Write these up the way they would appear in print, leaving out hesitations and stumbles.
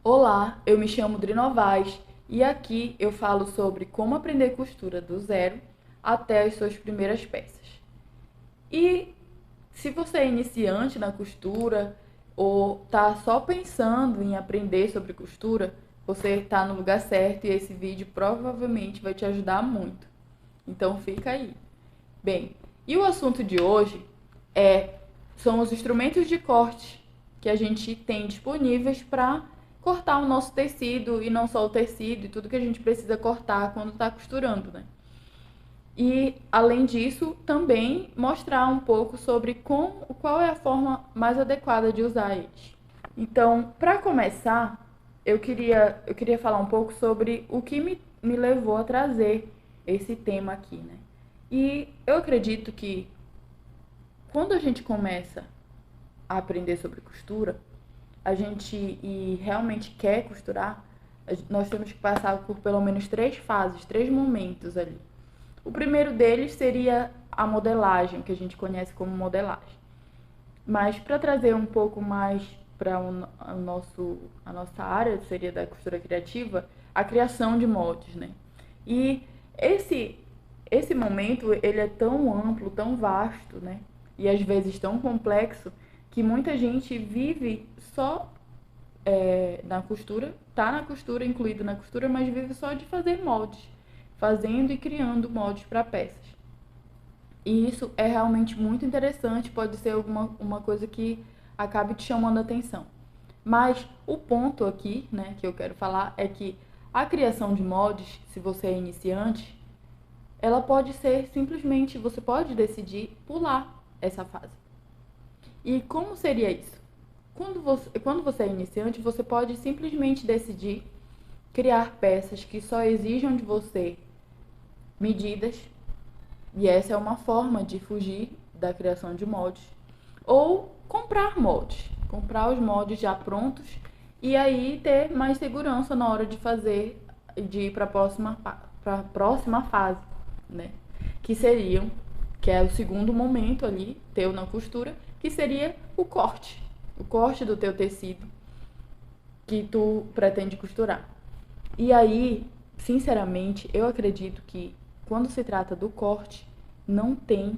Olá, eu me chamo Dri Novaes e aqui eu falo sobre como aprender costura do zero até as suas primeiras peças. E se você é iniciante na costura ou está só pensando em aprender sobre costura, você está no lugar certo e esse vídeo provavelmente vai te ajudar muito. Então fica aí. Bem, e o assunto de hoje são os instrumentos de corte que a gente tem disponíveis para cortar o nosso tecido e não só o tecido e tudo que a gente precisa cortar quando está costurando, né? E além disso, também mostrar um pouco sobre qual é a forma mais adequada de usar eles. Então, para começar, eu queria falar um pouco sobre o que me levou a trazer esse tema aqui, né? E eu acredito que quando a gente começa a aprender sobre costura, a gente e realmente quer costurar, nós temos que passar por pelo menos três fases, três momentos ali. O primeiro deles seria a modelagem, que a gente conhece como modelagem. Mas para trazer um pouco mais para a nossa área, seria da costura criativa, a criação de moldes, né? E esse momento, ele é tão amplo, tão vasto, né? E às vezes tão complexo, que muita gente vive só na costura, tá na costura, incluído na costura, mas vive só de fazer moldes, fazendo e criando moldes para peças. E isso é realmente muito interessante, pode ser uma coisa que acabe te chamando a atenção. Mas o ponto aqui, né, que eu quero falar é que a criação de moldes, se você é iniciante, ela pode ser simplesmente, você pode decidir pular essa fase. E como seria isso? Quando você é iniciante, você pode simplesmente decidir criar peças que só exijam de você medidas, e essa é uma forma de fugir da criação de moldes. Ou comprar moldes, comprar os moldes já prontos e aí ter mais segurança na hora de fazer, de ir para a próxima fase, né? Que é o segundo momento ali, teu na costura, que seria o corte do teu tecido que tu pretende costurar. E aí, sinceramente, eu acredito que quando se trata do corte, não tem,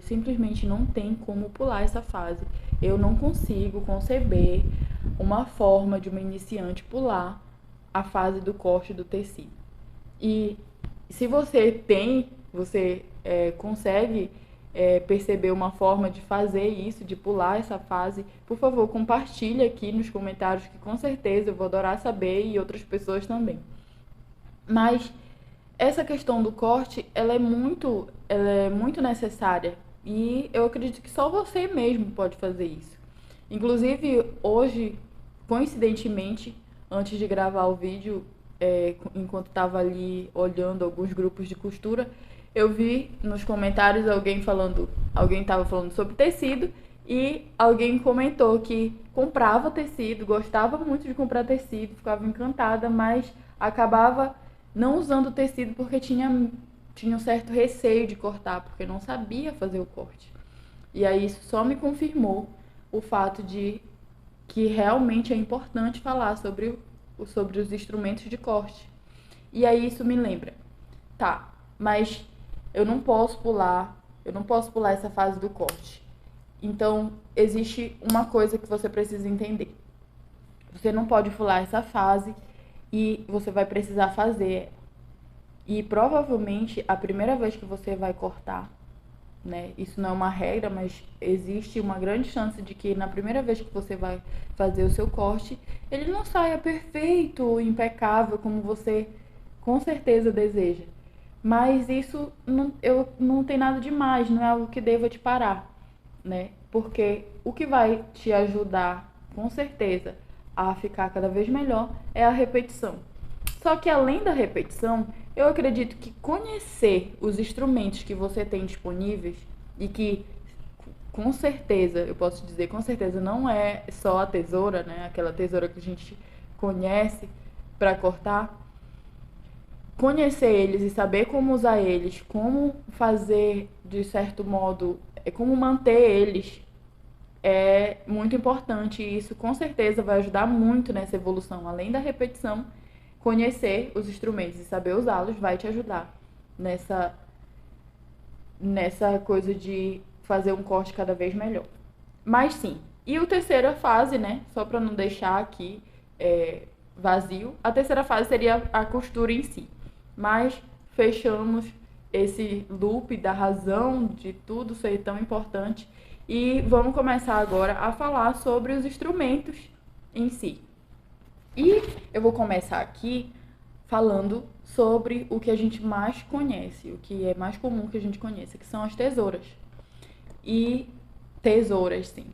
simplesmente não tem como pular essa fase. Eu não consigo conceber uma forma de uma iniciante pular a fase do corte do tecido. E se você consegue perceber uma forma de fazer isso, de pular essa fase, por favor, compartilhe aqui nos comentários, que com certeza eu vou adorar saber e outras pessoas também. Mas essa questão do corte, ela é muito necessária e eu acredito que só você mesmo pode fazer isso. Inclusive, hoje, coincidentemente, antes de gravar o vídeo, enquanto estava ali olhando alguns grupos de costura, eu vi nos comentários alguém estava falando sobre tecido e alguém comentou que comprava tecido, gostava muito de comprar tecido, ficava encantada, mas acabava não usando o tecido porque tinha um certo receio de cortar, porque não sabia fazer o corte. E aí isso só me confirmou o fato de que realmente é importante falar sobre os instrumentos de corte. E aí isso me lembra, tá, mas eu não posso pular essa fase do corte. Então, existe uma coisa que você precisa entender. Você não pode pular essa fase e você vai precisar fazer. E provavelmente a primeira vez que você vai cortar, né? Isso não é uma regra, mas existe uma grande chance de que na primeira vez que você vai fazer o seu corte, ele não saia perfeito, impecável, como você com certeza deseja. Mas isso não tem nada demais, não é algo que deva te parar, né? Porque o que vai te ajudar, com certeza, a ficar cada vez melhor é a repetição. Só que além da repetição, eu acredito que conhecer os instrumentos que você tem disponíveis e que com certeza, eu posso dizer, com certeza não é só a tesoura, né? Aquela tesoura que a gente conhece para cortar. Conhecer eles e saber como usar eles, como fazer de certo modo, como manter eles é muito importante e isso com certeza vai ajudar muito nessa evolução. Além da repetição, conhecer os instrumentos e saber usá-los vai te ajudar nessa coisa de fazer um corte cada vez melhor. Mas sim, e a terceira fase, né? Só para não deixar aqui vazio, a terceira fase seria a costura em si. Mas fechamos esse loop da razão de tudo ser tão importante e vamos começar agora a falar sobre os instrumentos em si. E eu vou começar aqui falando sobre o que a gente mais conhece, o que é mais comum que a gente conheça, que são as tesouras. E tesouras, sim,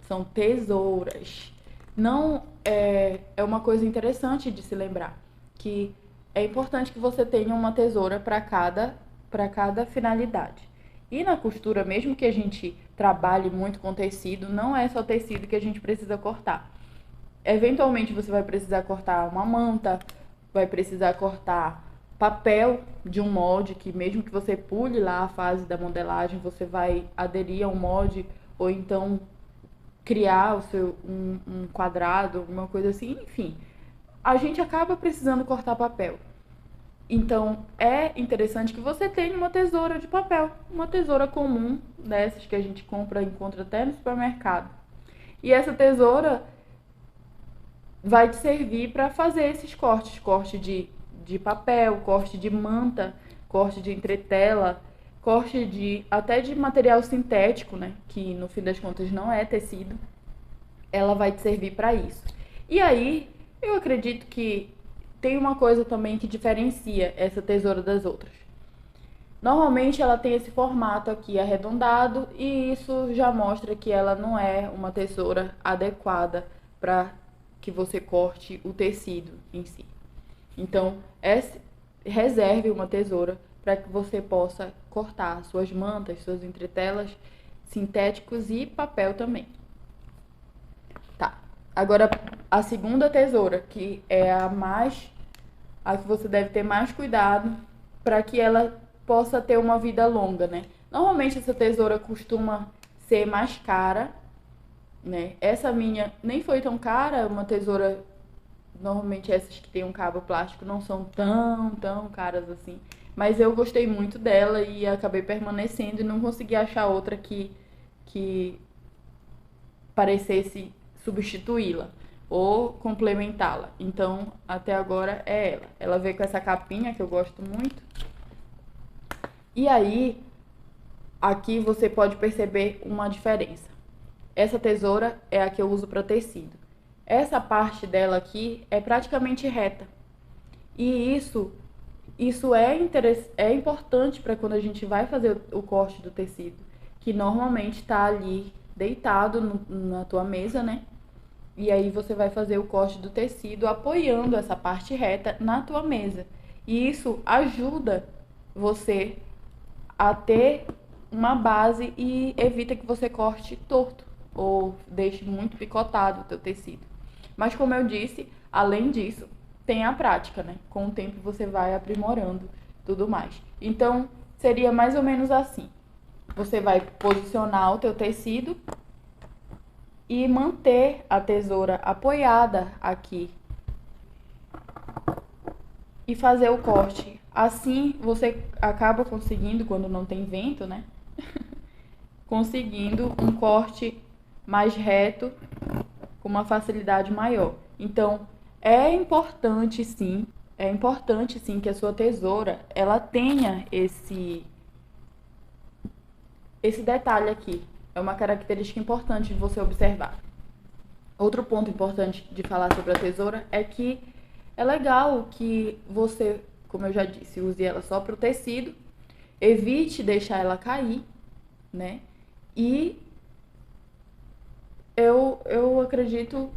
são tesouras. Não é uma coisa interessante de se lembrar, que é importante que você tenha uma tesoura para cada finalidade. E na costura, mesmo que a gente trabalhe muito com tecido, não é só tecido que a gente precisa cortar. Eventualmente você vai precisar cortar uma manta, vai precisar cortar papel de um molde, que mesmo que você pule lá a fase da modelagem, você vai aderir a um molde, ou então criar um quadrado, alguma coisa assim, enfim. A gente acaba precisando cortar papel. Então, é interessante que você tenha uma tesoura de papel, uma tesoura comum, dessas que a gente encontra até no supermercado. E essa tesoura vai te servir para fazer esses cortes, corte de papel, corte de manta, corte de entretela, corte até de material sintético, né, que no fim das contas não é tecido. Ela vai te servir para isso. E aí, eu acredito que tem uma coisa também que diferencia essa tesoura das outras. Normalmente ela tem esse formato aqui arredondado e isso já mostra que ela não é uma tesoura adequada para que você corte o tecido em si. Então, reserve uma tesoura para que você possa cortar suas mantas, suas entretelas, sintéticos e papel também. Tá. Agora, a segunda tesoura, que é a que você deve ter mais cuidado para que ela possa ter uma vida longa, né? Normalmente essa tesoura costuma ser mais cara, né? Essa minha nem foi tão cara, uma tesoura, normalmente essas que tem um cabo plástico não são tão caras assim, mas eu gostei muito dela e acabei permanecendo e não consegui achar outra que parecesse substituí-la ou complementá-la. Então, até agora é ela. Ela veio com essa capinha que eu gosto muito. E aí, aqui você pode perceber uma diferença. Essa tesoura é a que eu uso para tecido. Essa parte dela aqui é praticamente reta. E isso é importante para quando a gente vai fazer o corte do tecido, que normalmente está ali deitado na tua mesa, né? E aí você vai fazer o corte do tecido apoiando essa parte reta na tua mesa. E isso ajuda você a ter uma base e evita que você corte torto ou deixe muito picotado o teu tecido. Mas como eu disse, além disso, tem a prática, né? Com o tempo você vai aprimorando tudo mais. Então, seria mais ou menos assim. Você vai posicionar o teu tecido e manter a tesoura apoiada aqui e fazer o corte. Assim você acaba conseguindo, quando não tem vento, né? Conseguindo um corte mais reto com uma facilidade maior. Então, é importante sim que a sua tesoura ela tenha esse detalhe aqui. É uma característica importante de você observar. Outro ponto importante de falar sobre a tesoura é que é legal que você, como eu já disse, use ela só para o tecido, evite deixar ela cair, né? E eu acredito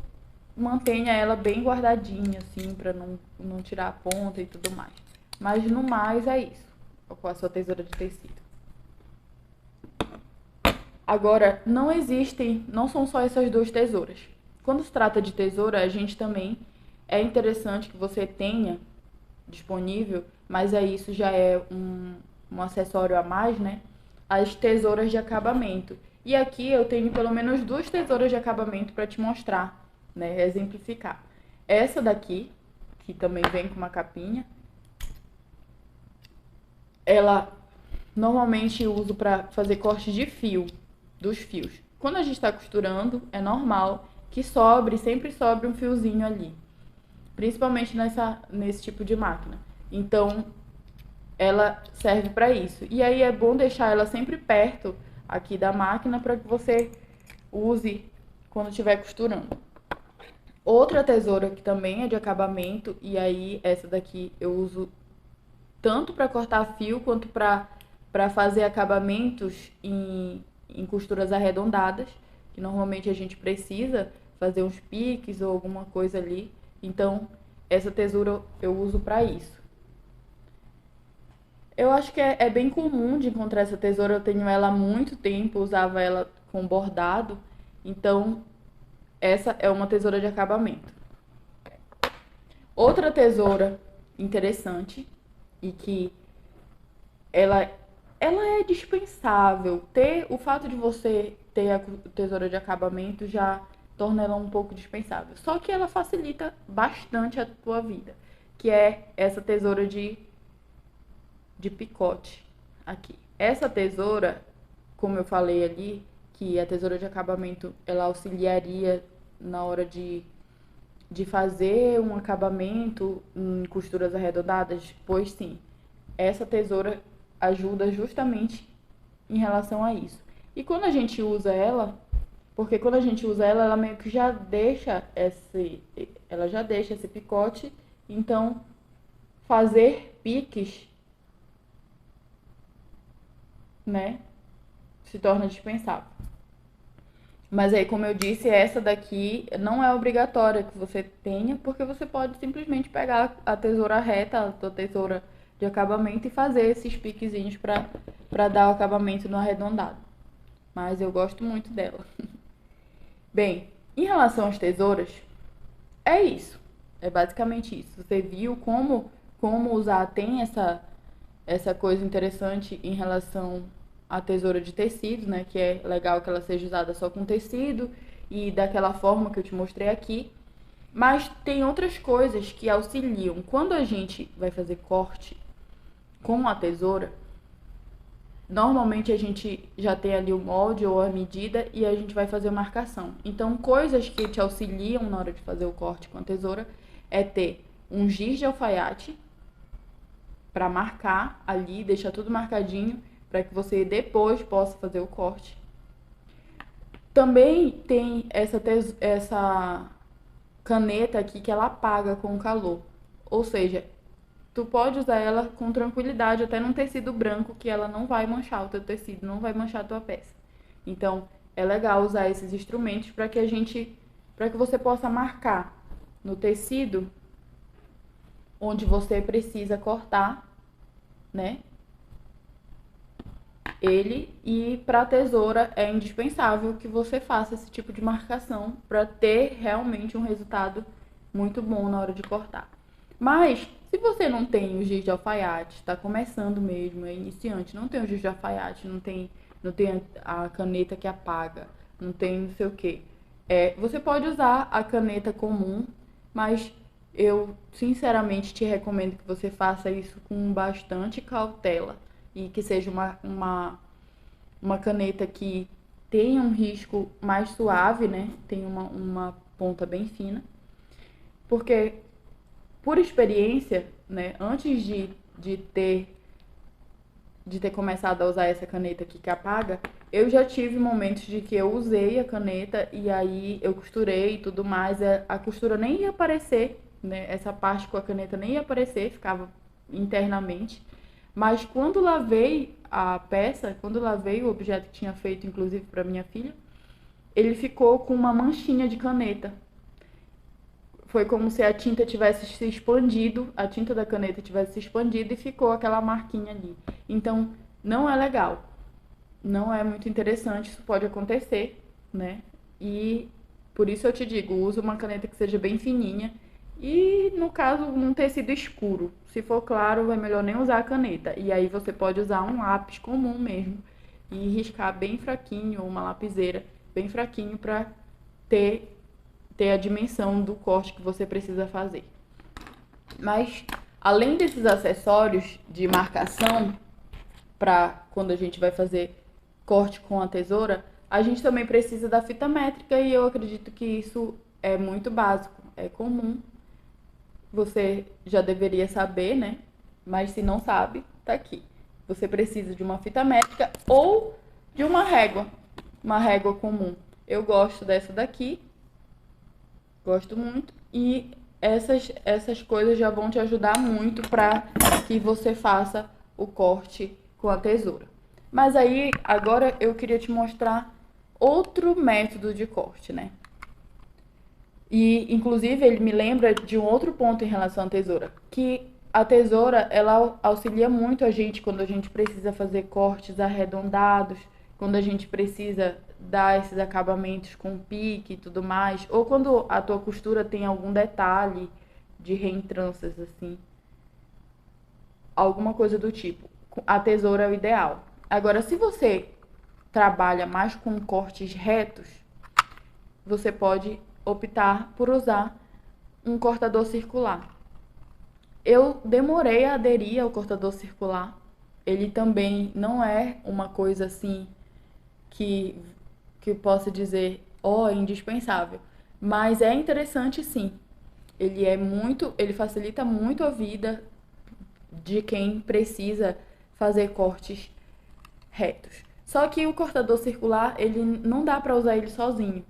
mantenha ela bem guardadinha, assim, para não tirar a ponta e tudo mais. Mas no mais é isso, com a sua tesoura de tecido. Agora, não são só essas duas tesouras. Quando se trata de tesoura, a gente também é interessante que você tenha disponível, mas aí isso já é um acessório a mais, né? As tesouras de acabamento. E aqui eu tenho pelo menos duas tesouras de acabamento para te mostrar, né, exemplificar. Essa daqui, que também vem com uma capinha, ela normalmente eu uso para fazer corte de fio, dos fios. Quando a gente está costurando, é normal que sempre sobre um fiozinho ali, principalmente nesse tipo de máquina. Então, ela serve para isso. E aí é bom deixar ela sempre perto aqui da máquina para que você use quando estiver costurando. Outra tesoura que também é de acabamento, e aí essa daqui eu uso tanto para cortar fio quanto para fazer acabamentos em costuras arredondadas, que normalmente a gente precisa fazer uns piques ou alguma coisa ali. Então, essa tesoura eu uso para isso. Eu acho que é bem comum de encontrar essa tesoura. Eu tenho ela há muito tempo, usava ela com bordado. Então, essa é uma tesoura de acabamento. Outra tesoura interessante e que ela é dispensável. O fato de você ter a tesoura de acabamento já torna ela um pouco dispensável. Só que ela facilita bastante a tua vida, que é essa tesoura de picote aqui. Essa tesoura, como eu falei ali, que a tesoura de acabamento ela auxiliaria na hora de fazer um acabamento em costuras arredondadas, pois sim, essa tesoura ajuda justamente em relação a isso. E quando a gente usa ela, porque quando a gente usa ela, ela meio que já deixa esse picote, então fazer piques, né, se torna dispensável. Mas aí, como eu disse, essa daqui não é obrigatória que você tenha, porque você pode simplesmente pegar a tesoura reta, a tesoura de acabamento e fazer esses piquezinhos para dar o acabamento no arredondado. Mas eu gosto muito dela. Bem, em relação às tesouras, é isso. É basicamente isso. Você viu como usar, tem essa coisa interessante em relação à tesoura de tecido, né? Que é legal que ela seja usada só com tecido e daquela forma que eu te mostrei aqui. Mas tem outras coisas que auxiliam. Quando a gente vai fazer corte com a tesoura, normalmente a gente já tem ali o molde ou a medida e a gente vai fazer a marcação. Então, coisas que te auxiliam na hora de fazer o corte com a tesoura é ter um giz de alfaiate para marcar ali, deixar tudo marcadinho para que você depois possa fazer o corte. Também tem essa caneta aqui que ela apaga com o calor. Ou seja, tu pode usar ela com tranquilidade, até num tecido branco, que ela não vai manchar o teu tecido, não vai manchar a tua peça. Então, é legal usar esses instrumentos para que você possa marcar no tecido onde você precisa cortar, né? Ele, e para a tesoura é indispensável que você faça esse tipo de marcação para ter realmente um resultado muito bom na hora de cortar. Mas se você não tem o giz de alfaiate, está começando mesmo, é iniciante, não tem o giz de alfaiate, não tem a caneta que apaga, não tem não sei o que, você pode usar a caneta comum, mas eu sinceramente te recomendo que você faça isso com bastante cautela e que seja uma caneta que tenha um risco mais suave, né? Tem uma ponta bem fina. Porque, por experiência, né? Antes de ter começado a usar essa caneta aqui que apaga, eu já tive momentos de que eu usei a caneta e aí eu costurei e tudo mais, a costura nem ia aparecer, né? Essa parte com a caneta nem ia aparecer, ficava internamente. Mas quando lavei a peça, quando lavei o objeto que tinha feito, inclusive para minha filha, ele ficou com uma manchinha de caneta. Foi como se a tinta tivesse se expandido, a tinta da caneta tivesse se expandido e ficou aquela marquinha ali. Então, não é legal. Não é muito interessante, isso pode acontecer, né? E por isso eu te digo, use uma caneta que seja bem fininha e, no caso, um tecido escuro. Se for claro, é melhor nem usar a caneta. E aí você pode usar um lápis comum mesmo, e riscar bem fraquinho, ou uma lapiseira bem fraquinho para ter a dimensão do corte que você precisa fazer. Mas, além desses acessórios de marcação, para quando a gente vai fazer corte com a tesoura, a gente também precisa da fita métrica e eu acredito que isso é muito básico, é comum. Você já deveria saber, né? Mas se não sabe, tá aqui. Você precisa de uma fita métrica ou de uma régua comum. Eu gosto dessa daqui, gosto muito, e essas coisas já vão te ajudar muito para que você faça o corte com a tesoura. Mas aí, agora eu queria te mostrar outro método de corte, né? E, inclusive, ele me lembra de um outro ponto em relação à tesoura, que a tesoura, ela auxilia muito a gente quando a gente precisa fazer cortes arredondados, quando a gente precisa dar esses acabamentos com pique e tudo mais, ou quando a tua costura tem algum detalhe de reentrâncias, assim, alguma coisa do tipo. A tesoura é o ideal. Agora, se você trabalha mais com cortes retos, você pode optar por usar um cortador circular. Eu demorei a aderir ao cortador circular. Ele também não é uma coisa assim que eu possa dizer, é indispensável. Mas é interessante sim. Ele facilita muito a vida de quem precisa fazer cortes retos. Só que o cortador circular, ele não dá para usar ele sozinho.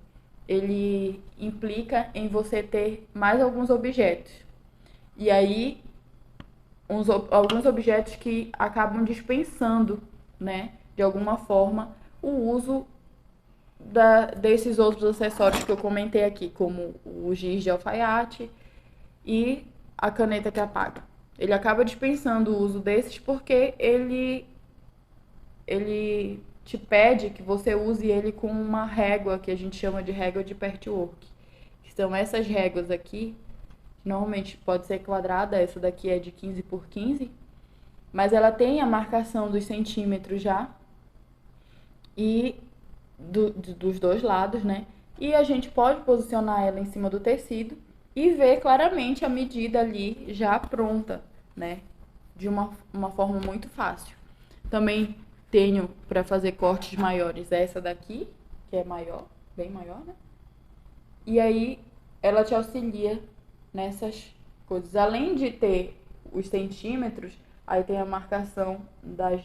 Ele implica em você ter mais alguns objetos. E aí, alguns objetos que acabam dispensando, né, de alguma forma, o uso desses outros acessórios que eu comentei aqui, como o giz de alfaiate e a caneta que apaga. Ele acaba dispensando o uso desses porque ele te pede que você use ele com uma régua que a gente chama de régua de patchwork. Que são essas réguas aqui, normalmente pode ser quadrada, essa daqui é de 15 por 15, mas ela tem a marcação dos centímetros já, e dos dois lados, né? E a gente pode posicionar ela em cima do tecido e ver claramente a medida ali já pronta, né? De uma forma muito fácil. Também tenho para fazer cortes maiores essa daqui, que é maior, bem maior, né? E aí ela te auxilia nessas coisas. Além de ter os centímetros, aí tem a marcação das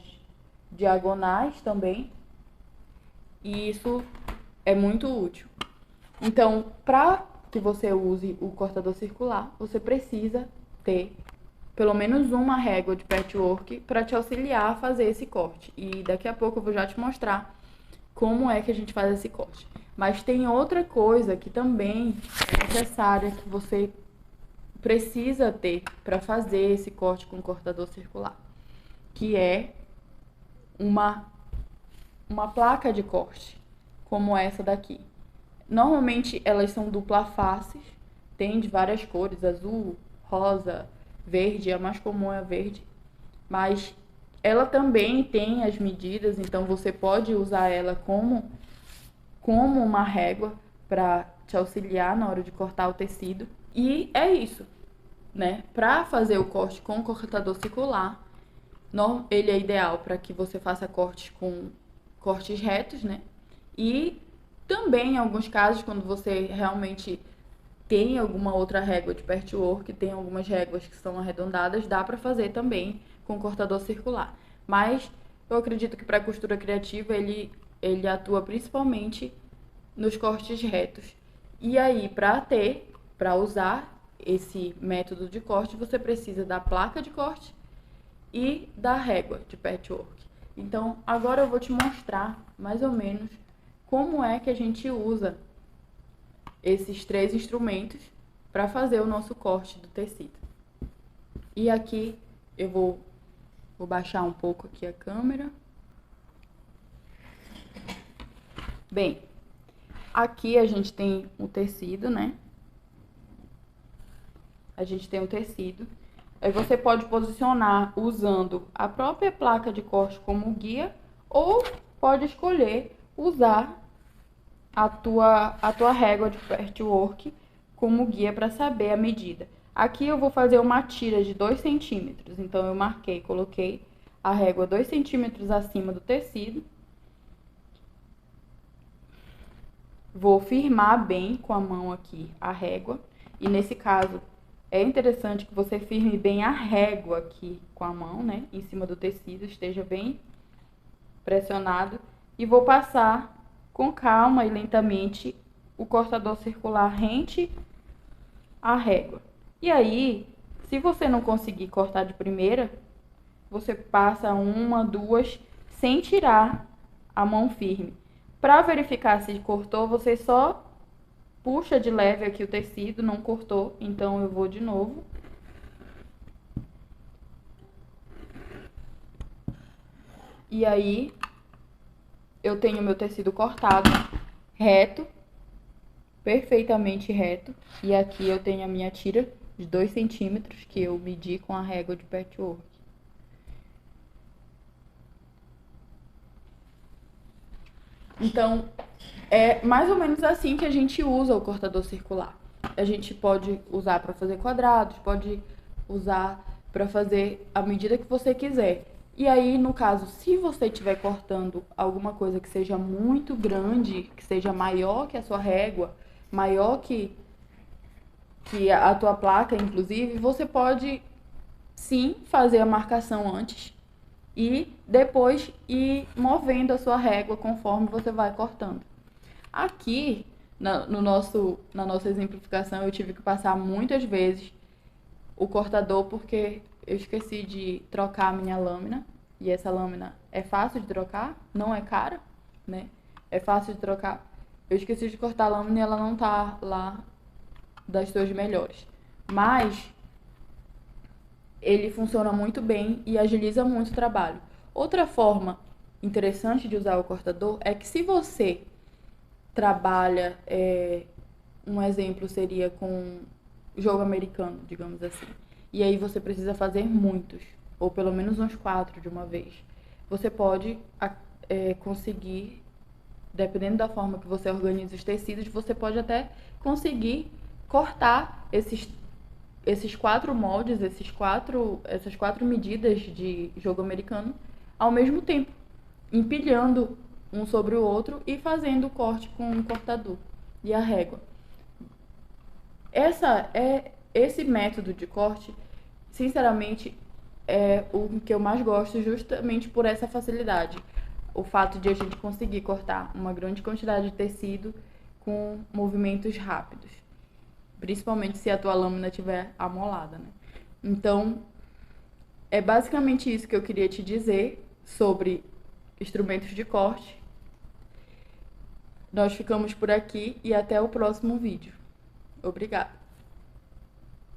diagonais também. E isso é muito útil. Então, para que você use o cortador circular, você precisa ter pelo menos uma régua de patchwork para te auxiliar a fazer esse corte. E daqui a pouco eu vou já te mostrar como é que a gente faz esse corte. Mas tem outra coisa que também é necessária, que você precisa ter para fazer esse corte com cortador circular, que é uma placa de corte, como essa daqui. Normalmente elas são dupla faces, tem de várias cores, azul, rosa, verde, a mais comum é a verde, mas ela também tem as medidas, então você pode usar ela como uma régua para te auxiliar na hora de cortar o tecido. E é isso, né? Para fazer o corte com o cortador circular, ele é ideal para que você faça cortes retos, né? E também, em alguns casos, quando você realmente tem alguma outra régua de patchwork, tem algumas réguas que são arredondadas, dá para fazer também com cortador circular. Mas eu acredito que para costura criativa ele atua principalmente nos cortes retos. E aí, para usar esse método de corte, você precisa da placa de corte e da régua de patchwork. Então, agora eu vou te mostrar mais ou menos como é que a gente usa esses três instrumentos para fazer o nosso corte do tecido. E aqui eu vou baixar um pouco aqui a câmera. Bem, aqui a gente tem o tecido, né? A gente tem o tecido. Aí você pode posicionar usando a própria placa de corte como guia ou pode escolher usar a tua régua de patchwork como guia para saber a medida. Aqui eu vou fazer uma tira de 2 centímetros, então eu marquei, coloquei a régua 2 centímetros acima do tecido. Vou firmar bem com a mão aqui a régua, e nesse caso é interessante que você firme bem a régua aqui com a mão, né, em cima do tecido, esteja bem pressionado, e vou passar com calma e lentamente o cortador circular rente à régua. E aí, se você não conseguir cortar de primeira, você passa uma, duas, sem tirar a mão firme. Para verificar se cortou, você só puxa de leve aqui o tecido, não cortou, então eu vou de novo. E aí, eu tenho meu tecido cortado, reto, perfeitamente reto. E aqui eu tenho a minha tira de 2 centímetros, que eu medi com a régua de patchwork. Então, é mais ou menos assim que a gente usa o cortador circular. A gente pode usar para fazer quadrados, pode usar para fazer a medida que você quiser. E aí, no caso, se você estiver cortando alguma coisa que seja muito grande, que seja maior que a sua régua, maior que a tua placa, inclusive, você pode sim fazer a marcação antes e depois ir movendo a sua régua conforme você vai cortando. Aqui, na nossa exemplificação, eu tive que passar muitas vezes o cortador porque eu esqueci de trocar a minha lâmina. E essa lâmina é fácil de trocar, não é cara, né? É fácil de trocar. Eu esqueci de cortar a lâmina e ela não tá lá das suas melhores. Mas ele funciona muito bem e agiliza muito o trabalho. Outra forma interessante de usar o cortador é que se você trabalha, um exemplo seria com jogo americano, digamos assim, e aí você precisa fazer muitos, ou pelo menos uns 4 de uma vez. Você pode conseguir, dependendo da forma que você organiza os tecidos, você pode até conseguir cortar esses 4 moldes, essas 4 medidas de jogo americano ao mesmo tempo, empilhando um sobre o outro e fazendo o corte com o cortador e a régua. Esse método de corte, sinceramente, é o que eu mais gosto, justamente por essa facilidade. O fato de a gente conseguir cortar uma grande quantidade de tecido com movimentos rápidos. Principalmente se a tua lâmina estiver amolada, né? Então, é basicamente isso que eu queria te dizer sobre instrumentos de corte. Nós ficamos por aqui e até o próximo vídeo. Obrigada!